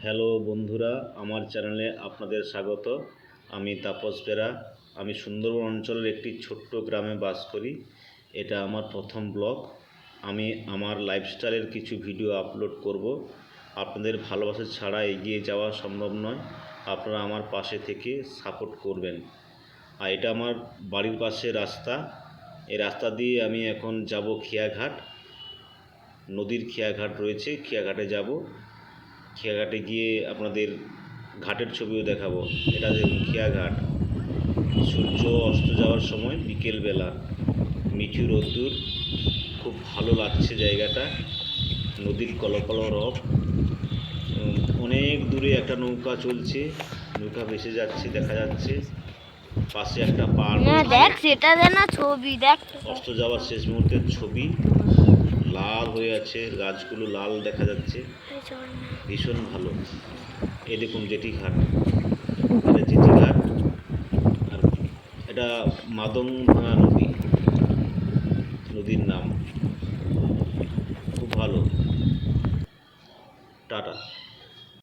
Hello বন্ধুরা, আমার চ্যানেলে আপনাদের স্বাগত। আমি তাপস বেরা। আমি সুন্দরবন অঞ্চলের একটি ছোট্ট গ্রামে বাস করি। এটা আমার প্রথম ব্লগ। আমি আমার লাইফস্টাইলের কিছু ভিডিও আপলোড করব। আপনাদের ভালোবাসা ছাড়া এগিয়ে যাওয়া সম্ভব নয়। আপনারা আমার পাশে থেকে সাপোর্ট করবেন। আর এটা আমার বাড়ির পাশে রাস্তা। এই রাস্তা দিয়ে আমি এখন যাব খেয়াঘাট। নদীর খেয়াঘাট রয়েছে, খেয়াঘাটে যাব। খেয়াঘাটে গিয়ে আপনাদের ঘাটের ছবিও দেখাবো। এটা দেখুন খেয়াঘাট। সূর্য অস্ত যাওয়ার সময় বিকেলবেলা, মিঠু রোদ্দুর, খুব ভালো লাগছে জায়গাটা। নদীর কলকল রব, অনেক দূরে একটা নৌকা চলছে, নৌকা ভেসে যাচ্ছে, দেখা যাচ্ছে। পাশে একটা পাড়, দেখ সেটা দেনা ছবি দেখ, অস্ত যাওয়ার শেষ মুহূর্তের ছবি। লাল হয়ে আছে, গাছগুলো লাল দেখা যাচ্ছে, ভীষণ ভালো। এই দেখুন জেটি ঘাট, এটা জেটি ঘাট। আর এটা মাদংভাঙা নদী, নদীর নাম। খুব ভালো। টাটা।